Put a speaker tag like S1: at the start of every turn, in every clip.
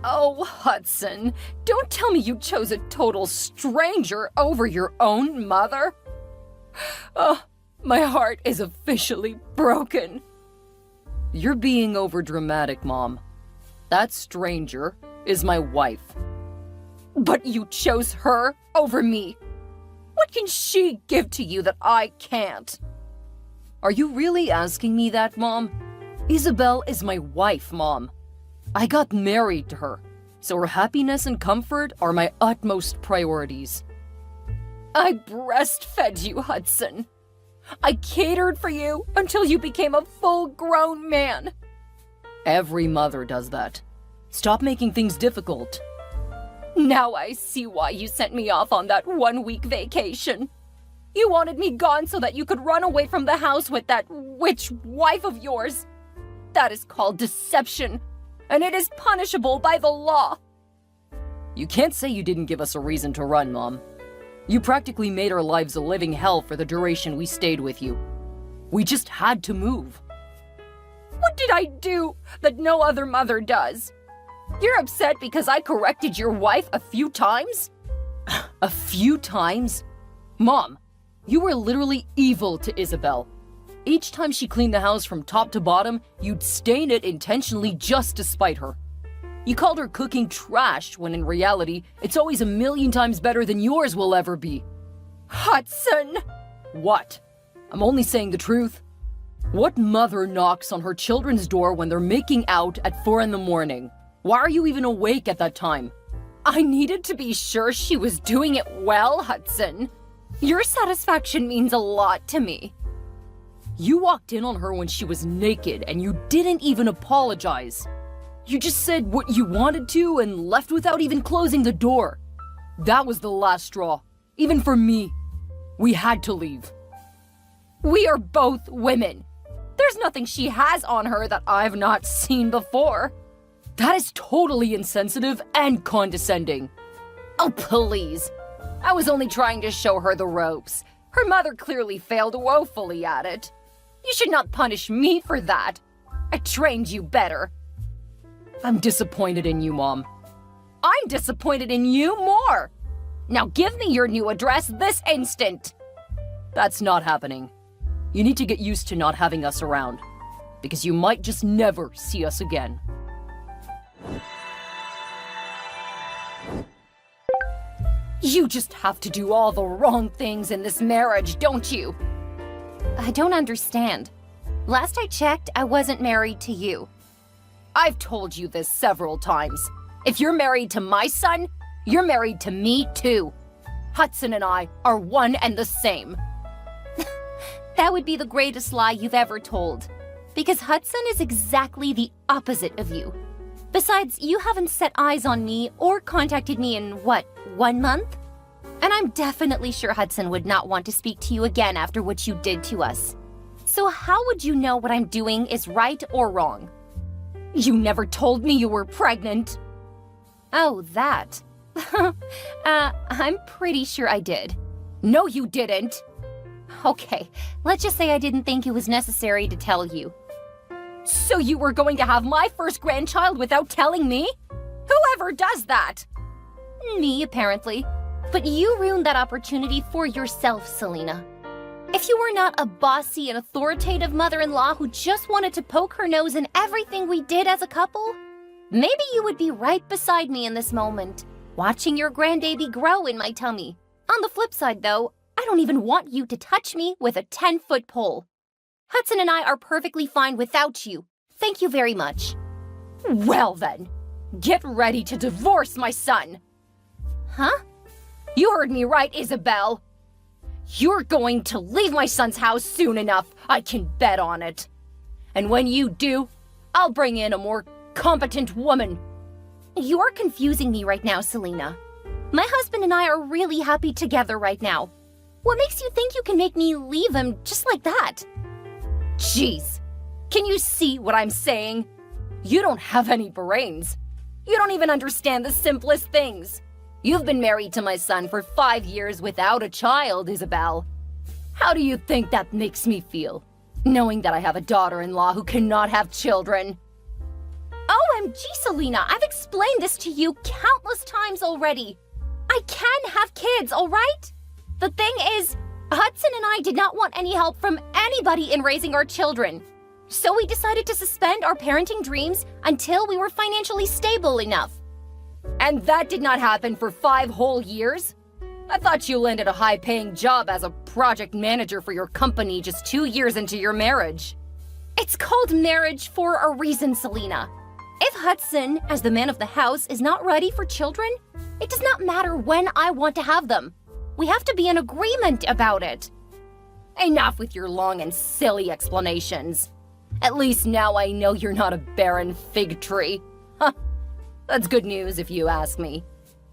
S1: Oh, Hudson, don't tell me you chose a total stranger over your own mother. Oh, my heart is officially broken. You're being overdramatic, Mom. That stranger is my wife. But you chose her over me. What can she give to you that I can't? Are you really asking me that, Mom? Isabel is my wife, Mom. I got married to her, so her happiness and comfort are my utmost priorities. I breastfed you, Hudson. I catered for you until you became a full-grown man. Every mother does that. Stop making things difficult. Now I see why you sent me off on that 1-week vacation. You wanted me gone so that you could run away from the house with that witch wife of yours. That is called deception, and it is punishable by the law. You can't say you didn't give us a reason to run, Mom. You practically made our lives a living hell for the duration we stayed with you. We just had to move. What did I do that no other mother does? You're upset because I corrected your wife a few times? A few times? Mom, you were literally evil to Isabel. Each time she cleaned the house from top to bottom, you'd stain it intentionally just to spite her. You called her cooking trash when in reality, it's always a million times better than yours will ever be. Hudson! What? I'm only saying the truth. What mother knocks on her children's door when they're making out at 4 a.m? Why are you even awake at that time? I needed to be sure she was doing it well, Hudson. Your satisfaction means a lot to me. You walked in on her when she was naked and you didn't even apologize. You just said what you wanted to and left without even closing the door. That was the last straw, even for me. We had to leave. We are both women. There's nothing she has on her that I've not seen before. That is totally insensitive and condescending. Oh, please. I was only trying to show her the ropes. Her mother clearly failed woefully at it. You should not punish me for that. I trained you better. I'm disappointed in you, Mom. I'm disappointed in you more. Now give me your new address this instant. That's not happening. You need to get used to not having us around, because you might just never see us again. You just have to do all the wrong things in this marriage, don't you?
S2: I don't understand. Last I checked, I wasn't married to you.
S1: I've told you this several times. If you're married to my son, you're married to me too. Hudson and I are one and the same.
S2: That would be the greatest lie you've ever told. Because Hudson is exactly the opposite of you. Besides, you haven't set eyes on me or contacted me in, 1 month? And I'm definitely sure Hudson would not want to speak to you again after what you did to us. So how would you know what I'm doing is right or wrong?
S1: You never told me you were pregnant.
S2: Oh, that. I'm pretty sure I did.
S1: No, you didn't.
S2: Okay, let's just say I didn't think it was necessary to tell you.
S1: So you were going to have my first grandchild without telling me? Whoever does that?
S2: Me, apparently. But you ruined that opportunity for yourself, Selena. If you were not a bossy and authoritative mother-in-law who just wanted to poke her nose in everything we did as a couple, maybe you would be right beside me in this moment, watching your grandbaby grow in my tummy. On the flip side, though, I don't even want you to touch me with a 10-foot pole. Hudson and I are perfectly fine without you. Thank you very much.
S1: Well then, get ready to divorce my son.
S2: Huh?
S1: You heard me right, Isabel. You're going to leave my son's house soon enough, I can bet on it. And when you do, I'll bring in a more competent woman.
S2: You're confusing me right now, Selena. My husband and I are really happy together right now. What makes you think you can make me leave him just like that?
S1: Jeez, can you see what I'm saying? You don't have any brains. You don't even understand the simplest things. You've been married to my son for 5 years without a child, Isabel. How do you think that makes me feel, knowing that I have a daughter-in-law who cannot have children?
S2: OMG, Selena, I've explained this to you countless times already. I can have kids, all right? The thing is, Hudson and I did not want any help from anybody in raising our children. So we decided to suspend our parenting dreams until we were financially stable enough.
S1: And that did not happen for 5 whole years? I thought you landed a high-paying job as a project manager for your company just 2 years into your marriage.
S2: It's called marriage for a reason, Selena. If Hudson, as the man of the house, is not ready for children, it does not matter when I want to have them. We have to be in agreement about it.
S1: Enough with your long and silly explanations. At least now I know you're not a barren fig tree. Huh. That's good news if you ask me.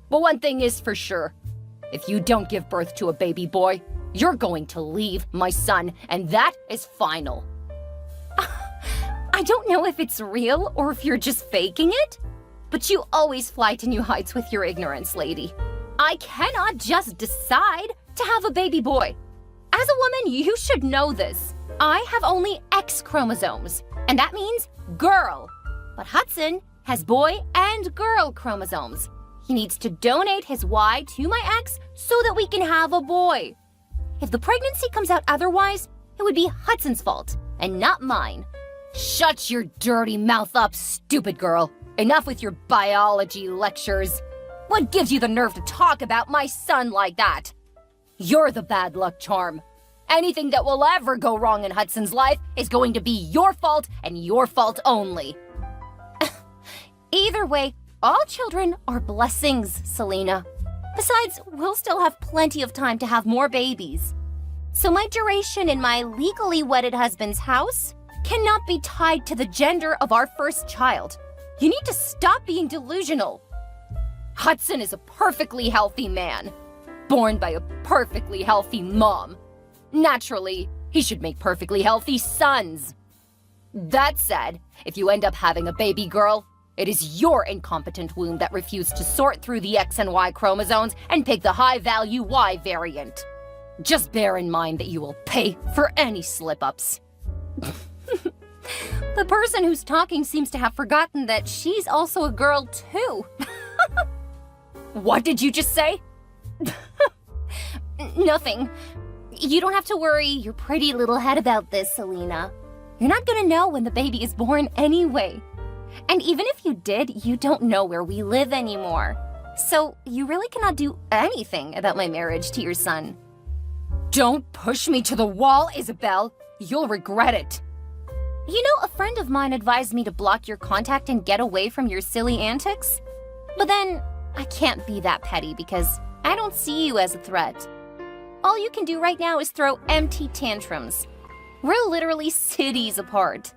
S1: But one thing is for sure. If you don't give birth to a baby boy, you're going to leave my son, and that is final.
S2: I don't know if it's real or if you're just faking it, but you always fly to new heights with your ignorance, lady. I cannot just decide to have a baby boy. As a woman, you should know this. I have only X chromosomes, and that means girl. But Hudson has boy and girl chromosomes. He needs to donate his Y to my X so that we can have a boy. If the pregnancy comes out otherwise, it would be Hudson's fault and not mine.
S1: Shut your dirty mouth up, stupid girl. Enough with your biology lectures. What gives you the nerve to talk about my son like that? You're the bad luck charm. Anything that will ever go wrong in Hudson's life is going to be your fault and your fault only.
S2: Either way, all children are blessings, Selena. Besides, we'll still have plenty of time to have more babies. So my duration in my legally wedded husband's house cannot be tied to the gender of our first child. You need to stop being delusional.
S1: Hudson is a perfectly healthy man, born by a perfectly healthy mom. Naturally, he should make perfectly healthy sons. That said, if you end up having a baby girl, it is your incompetent womb that refused to sort through the X and Y chromosomes and pick the high-value Y variant. Just bear in mind that you will pay for any slip-ups.
S2: The person who's talking seems to have forgotten that she's also a girl too.
S1: What did you just say?
S2: Nothing. You don't have to worry your pretty little head about this, Selena. You're not gonna know when the baby is born anyway. And even if you did, you don't know where we live anymore. So you really cannot do anything about my marriage to your son.
S1: Don't push me to the wall, Isabel. You'll regret it.
S2: You know, a friend of mine advised me to block your contact and get away from your silly antics. But then, I can't be that petty because I don't see you as a threat. All you can do right now is throw empty tantrums. We're literally cities apart.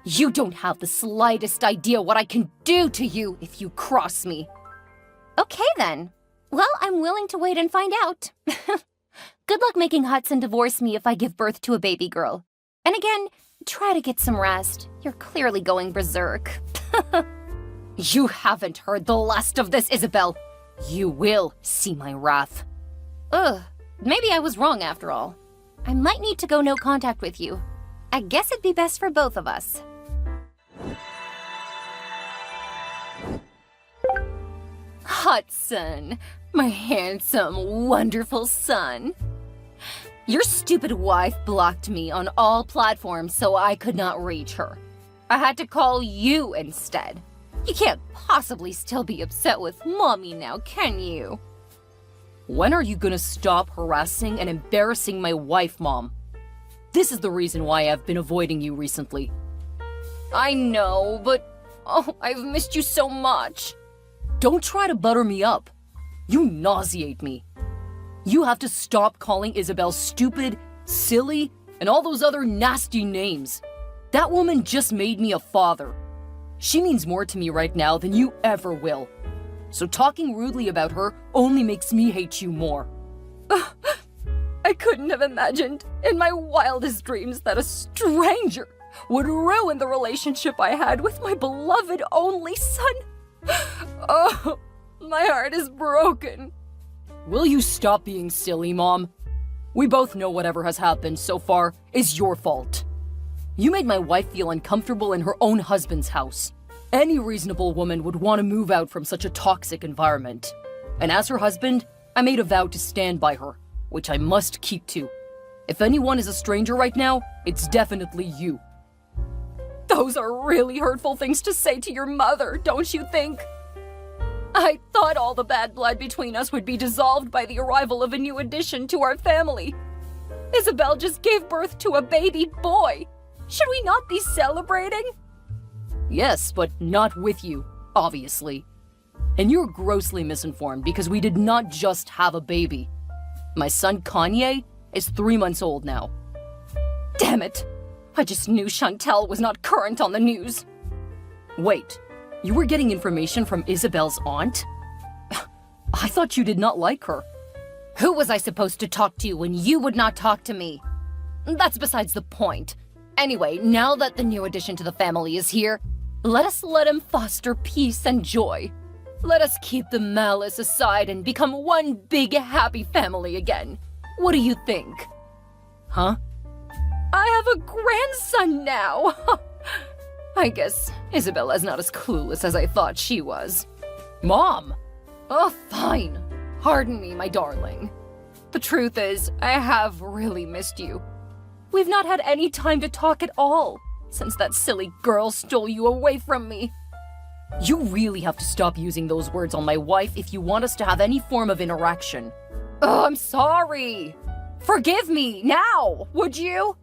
S1: You don't have the slightest idea what I can do to you if you cross me.
S2: Okay then. Well, I'm willing to wait and find out. Good luck making Hudson divorce me if I give birth to a baby girl. And again, try to get some rest. You're clearly going berserk.
S1: You haven't heard the last of this, Isabel. You will see my wrath.
S2: Ugh, maybe I was wrong after all. I might need to go no contact with you. I guess it'd be best for both of us.
S1: Hudson, my handsome, wonderful son. Your stupid wife blocked me on all platforms so I could not reach her. I had to call you instead. You can't possibly still be upset with Mommy now, can you? When are you gonna stop harassing and embarrassing my wife, Mom? This is the reason why I've been avoiding you recently. I know, but I've missed you so much. Don't try to butter me up. You nauseate me. You have to stop calling Isabel stupid, silly, and all those other nasty names. That woman just made me a father. She means more to me right now than you ever will. So talking rudely about her only makes me hate you more. I couldn't have imagined in my wildest dreams that a stranger would ruin the relationship I had with my beloved only son. Oh, my heart is broken. Will you stop being silly, Mom? We both know whatever has happened so far is your fault. You made my wife feel uncomfortable in her own husband's house. Any reasonable woman would want to move out from such a toxic environment. And as her husband, I made a vow to stand by her, which I must keep to. If anyone is a stranger right now, it's definitely you. Those are really hurtful things to say to your mother, don't you think? I thought all the bad blood between us would be dissolved by the arrival of a new addition to our family. Isabel just gave birth to a baby boy. Should we not be celebrating? Yes, but not with you, obviously. And you're grossly misinformed because we did not just have a baby. My son Kanye is 3 months old now. Damn it! I just knew Chantel was not current on the news. Wait, you were getting information from Isabel's aunt? I thought you did not like her.
S2: Who was I supposed to talk to when you would not talk to me? That's besides the point. Anyway, now that the new addition to the family is here, let him foster peace and joy. Let us keep the malice aside and become one big happy family again. What do you think?
S1: Huh?
S2: I have a grandson now! I guess Isabella's not as clueless as I thought she was.
S1: Mom!
S2: Oh, fine. Pardon me, my darling. The truth is, I have really missed you. We've not had any time to talk at all since that silly girl stole you away from me.
S1: You really have to stop using those words on my wife if you want us to have any form of interaction.
S2: Oh, I'm sorry. Forgive me now, would you?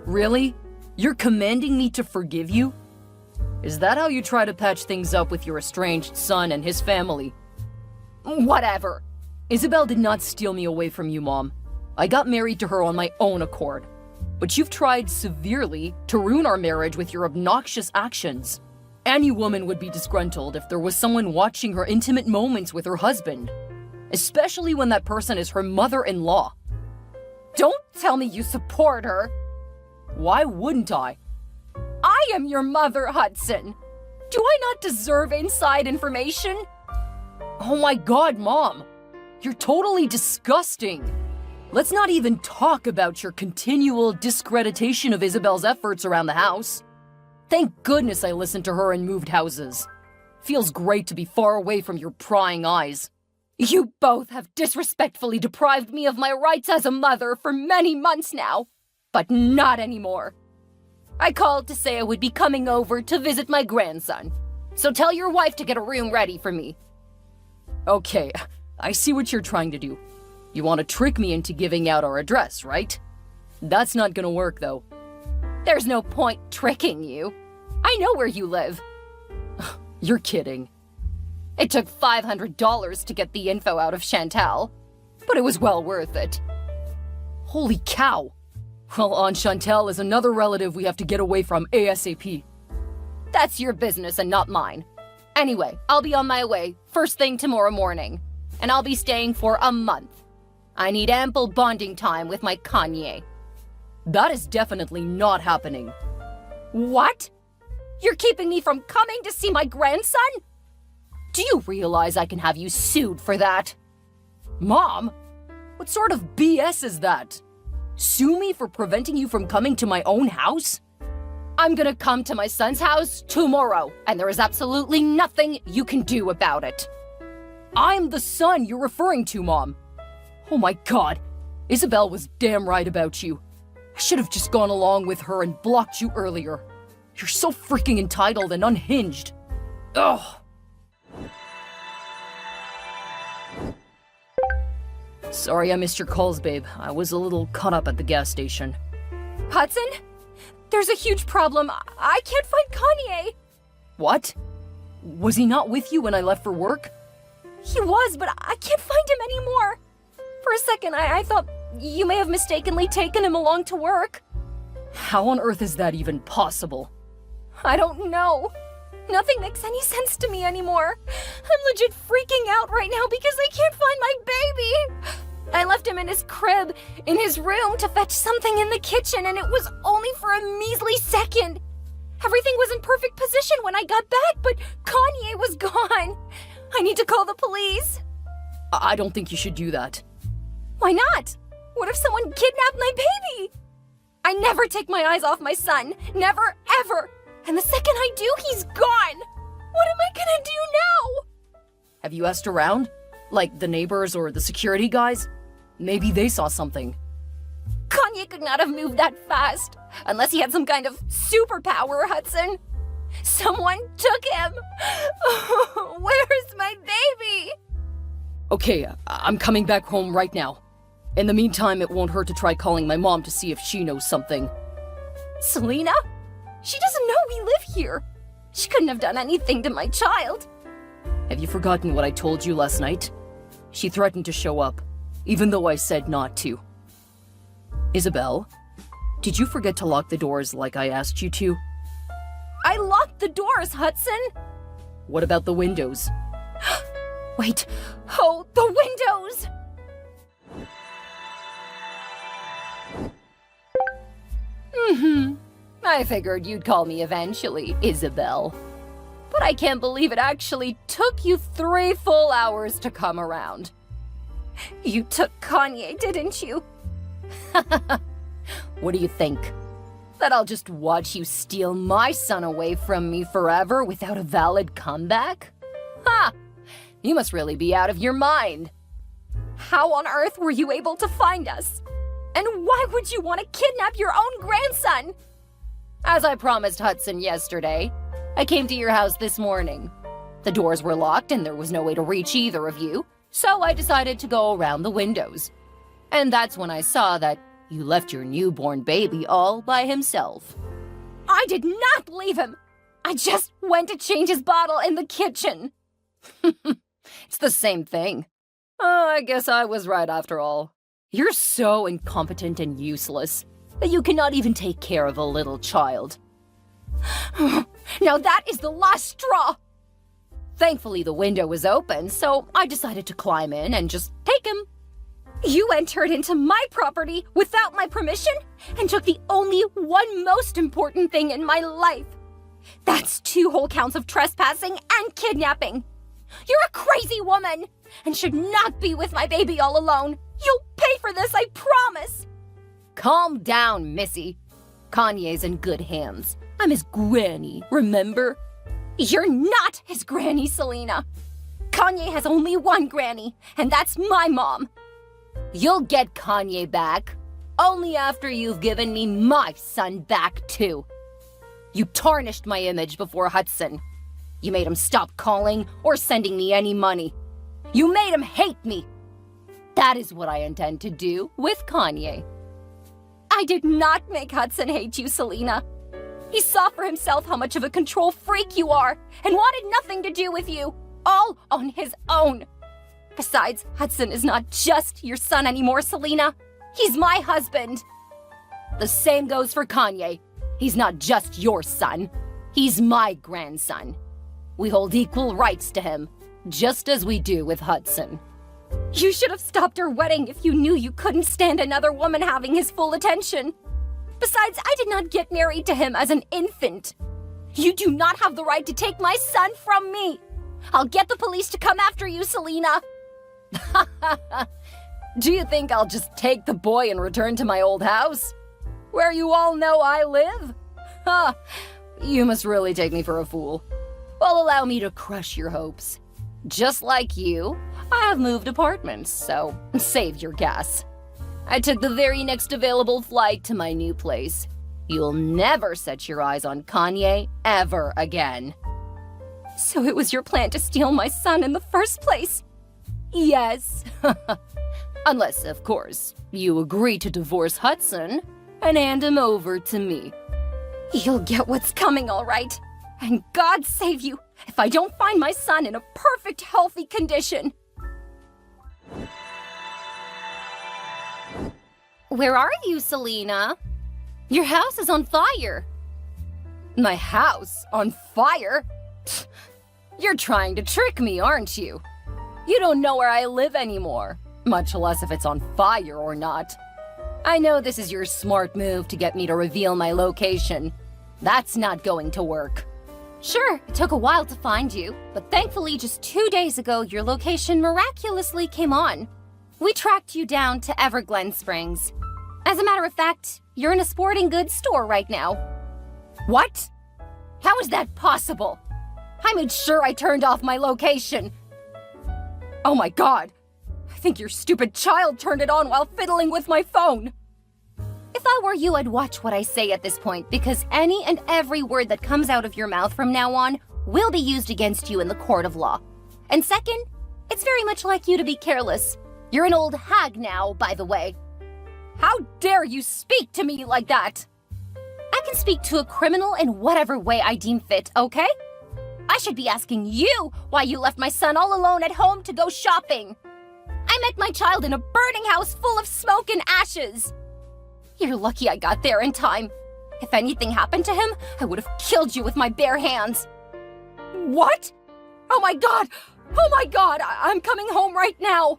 S1: Really? You're commanding me to forgive you? Is that how you try to patch things up with your estranged son and his family?
S2: Whatever.
S1: Isabel did not steal me away from you, Mom. I got married to her on my own accord. But you've tried severely to ruin our marriage with your obnoxious actions. Any woman would be disgruntled if there was someone watching her intimate moments with her husband. Especially when that person is her mother-in-law.
S2: Don't tell me you support her.
S1: Why wouldn't I?
S2: I am your mother, Hudson. Do I not deserve inside information?
S1: Oh my God, Mom. You're totally disgusting. Let's not even talk about your continual discreditation of Isabel's efforts around the house. Thank goodness I listened to her and moved houses. Feels great to be far away from your prying eyes.
S2: You both have disrespectfully deprived me of my rights as a mother for many months now, but not anymore. I called to say I would be coming over to visit my grandson, so tell your wife to get a room ready for me.
S1: Okay, I see what you're trying to do. You want to trick me into giving out our address, right? That's not gonna work, though.
S2: There's no point tricking you. I know where you live.
S1: You're kidding.
S2: It took $500 to get the info out of Chantal, but it was well worth it.
S1: Holy cow! Well, Aunt Chantal is another relative we have to get away from ASAP.
S2: That's your business and not mine. Anyway, I'll be on my way first thing tomorrow morning, and I'll be staying for a month. I need ample bonding time with my Kanye.
S1: That is definitely not happening.
S2: What? You're keeping me from coming to see my grandson? Do you realize I can have you sued for that?
S1: Mom? What sort of BS is that? Sue me for preventing you from coming to my own house?
S2: I'm gonna come to my son's house tomorrow, and there is absolutely nothing you can do about it.
S1: I'm the son you're referring to, Mom. Oh my God, Isabel was damn right about you. I should have just gone along with her and blocked you earlier. You're so freaking entitled and unhinged. Ugh. Sorry I missed your calls, babe. I was a little caught up at the gas station.
S2: Hudson? There's a huge problem. I can't find Kanye.
S1: What? Was he not with you when I left for work?
S2: He was, but I can't find him anymore. For a second, I thought you may have mistakenly taken him along to work.
S1: How on earth is that even possible?
S2: I don't know. Nothing makes any sense to me anymore. I'm legit freaking out right now because I can't find my baby. I left him in his crib, in his room, to fetch something in the kitchen, and it was only for a measly second. Everything was in perfect position when I got back, but Kanye was gone. I need to call the police.
S1: I don't think you should do that.
S2: Why not? What if someone kidnapped my baby? I never take my eyes off my son. Never, ever. And the second I do, he's gone.
S1: What am I gonna do now? Have you asked around? Like the neighbors or the security guys? Maybe they saw something. Kanye could not have moved that fast, unless he had some kind of superpower, Hudson. Someone took him. Where's my baby? Okay, I'm coming back home right now. In the meantime, it won't hurt to try calling my mom to see if she knows something. Selena? She doesn't know we live here. She couldn't have done anything to my child. Have you forgotten what I told you last night? She threatened to show up, even though I said not to. Isabel, did you forget to lock the doors like I asked you to? I locked the doors, Hudson! What about the windows? Wait, oh, the windows! I figured you'd call me eventually, Isabel. But I can't believe it actually took you 3 full hours to come around. You took Kanye, didn't you? What do you think? That I'll just watch you steal my son away from me forever without a valid comeback? Ha! You must really be out of your mind. How on earth were you able to find us? And why would you want to kidnap your own grandson? As I promised Hudson yesterday, I came to your house this morning. The doors were locked and there was no way to reach either of you, so I decided to go around the windows. And that's when I saw that you left your newborn baby all by himself. I did not leave him! I just went to change his bottle in the kitchen. It's the same thing. Oh, I guess I was right after all. You're so incompetent and useless that you cannot even take care of a little child. Now that is the last straw! Thankfully, the window was open, so I decided to climb in and just take him. You entered into my property without my permission and took the only one most important thing in my life. That's 2 whole counts of trespassing and kidnapping. You're a crazy woman and should not be with my baby all alone. You'll pay for this, I promise. Calm down, Missy. Kanye's in good hands. I'm his granny, remember? You're not his granny, Selena. Kanye has only one granny, and that's my mom. You'll get Kanye back, only after you've given me my son back, too. You tarnished my image before Hudson. You made him stop calling or sending me any money. You made him hate me. That is what I intend to do with Kanye. I did not make Hudson hate you, Selena. He saw for himself how much of a control freak you are and wanted nothing to do with you, all on his own. Besides, Hudson is not just your son anymore, Selena. He's my husband. The same goes for Kanye. He's not just your son. He's my grandson. We hold equal rights to him, just as we do with Hudson. You should have stopped our wedding if you knew you couldn't stand another woman having his full attention. Besides, I did not get married to him as an infant. You do not have the right to take my son from me. I'll get the police to come after you, Selena. Do you think I'll just take the boy and return to my old house? Where you all know I live? Ha! You must really take me for a fool. Well, allow me to crush your hopes. Just like you, I have moved apartments, so save your gas. I took the very next available flight to my new place. You'll never set your eyes on Kanye ever again. So it was your plan to steal my son in the first place? Yes. Unless, of course, you agree to divorce Hudson and hand him over to me. You'll get what's coming, all right. And God save you if I don't find my son in a perfect, healthy condition.
S2: Where are you, Selena? Your house is on fire.
S1: My house? On fire? You're trying to trick me, aren't you? You don't know where I live anymore, much less if it's on fire or not. I know this is your smart move to get me to reveal my location. That's not going to work.
S2: Sure, it took a while to find you, but thankfully just 2 days ago your location miraculously came on. We tracked you down to Everglen Springs. As a matter of fact, you're in a sporting goods store right now.
S1: What? How is that possible? I made sure I turned off my location. Oh my god. I think your stupid child turned it on while fiddling with my phone.
S2: If I were you, I'd watch what I say at this point, because any and every word that comes out of your mouth from now on will be used against you in the court of law. And second, it's very much like you to be careless. You're an old hag now, by the way.
S1: How dare you speak to me like that?
S2: I can speak to a criminal in whatever way I deem fit, okay? I should be asking you why you left my son all alone at home to go shopping. I met my child in a burning house full of smoke and ashes. You're lucky I got there in time. If anything happened to him, I would have killed you with my bare hands.
S1: What? Oh my god! Oh my god! I'm coming home right now!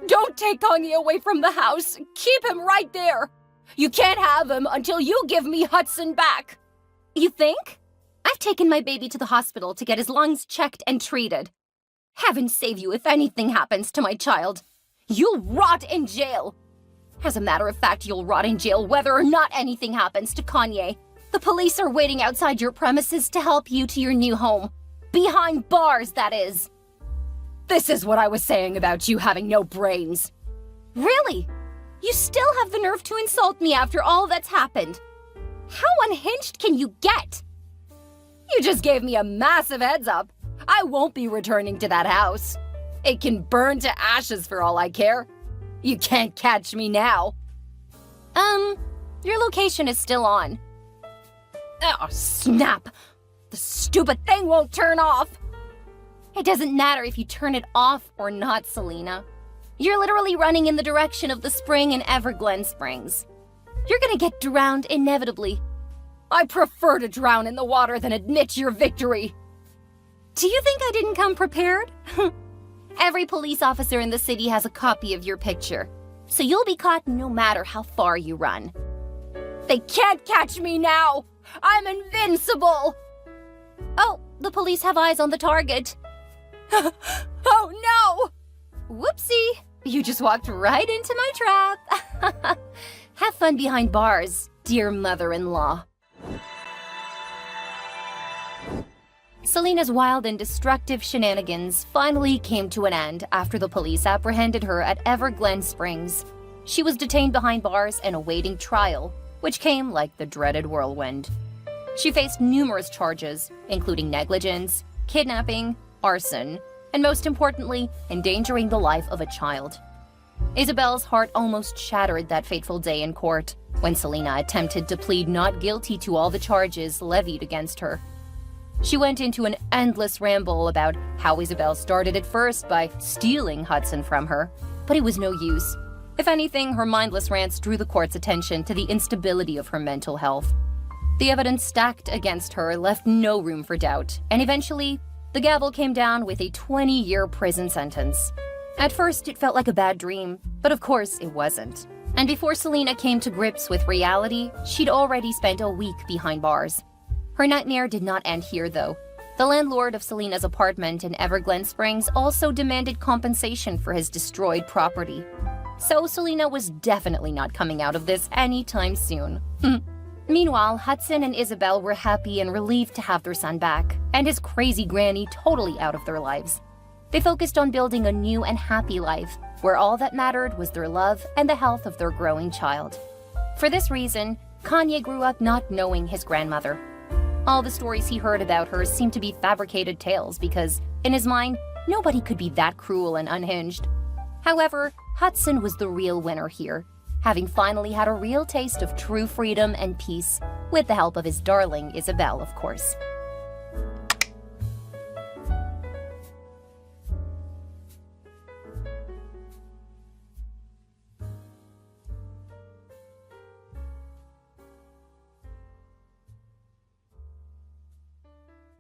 S1: Don't take Kanye away from the house! Keep him right there! You can't have him until you give me Hudson back!
S2: You think? I've taken my baby to the hospital to get his lungs checked and treated. Heaven save you if anything happens to my child. You'll rot in jail! As a matter of fact, you'll rot in jail whether or not anything happens to Kanye. The police are waiting outside your premises to help you to your new home. Behind bars, that is.
S1: This is what I was saying about you having no brains.
S2: Really? You still have the nerve to insult me after all that's happened. How unhinged can you get?
S1: You just gave me a massive heads up. I won't be returning to that house. It can burn to ashes for all I care. You can't catch me now.
S2: Your location is still on.
S1: Oh, snap! The stupid thing won't turn off!
S2: It doesn't matter if you turn it off or not, Selena. You're literally running in the direction of the spring in Everglen Springs. You're gonna get drowned inevitably.
S1: I prefer to drown in the water than admit your victory.
S2: Do you think I didn't come prepared? Every police officer in the city has a copy of your picture, so you'll be caught no matter how far you run.
S1: They can't catch me now! I'm invincible!
S2: Oh, the police have eyes on the target.
S1: Oh no!
S2: Whoopsie! You just walked right into my trap. Have fun behind bars, dear mother-in-law. Selena's wild and destructive shenanigans finally came to an end after the police apprehended her at Everglen Springs. She was detained behind bars and awaiting trial, which came like the dreaded whirlwind. She faced numerous charges, including negligence, kidnapping, arson, and most importantly, endangering the life of a child. Isabel's heart almost shattered that fateful day in court when Selena attempted to plead not guilty to all the charges levied against her. She went into an endless ramble about how Isabel started at first by stealing Hudson from her, but it was no use. If anything, her mindless rants drew the court's attention to the instability of her mental health. The evidence stacked against her left no room for doubt, and eventually, the gavel came down with a 20-year prison sentence. At first, it felt like a bad dream, but of course it wasn't. And before Selena came to grips with reality, she'd already spent a week behind bars. Her nightmare did not end here, though. The landlord of Selena's apartment in Everglen Springs also demanded compensation for his destroyed property. So Selena was definitely not coming out of this anytime soon. Meanwhile, Hudson and Isabel were happy and relieved to have their son back, and his crazy granny totally out of their lives. They focused on building a new and happy life, where all that mattered was their love and the health of their growing child. For this reason, Kanye grew up not knowing his grandmother. All the stories he heard about her seemed to be fabricated tales because, in his mind, nobody could be that cruel and unhinged. However, Hudson was the real winner here, having finally had a real taste of true freedom and peace, with the help of his darling Isabel, of course.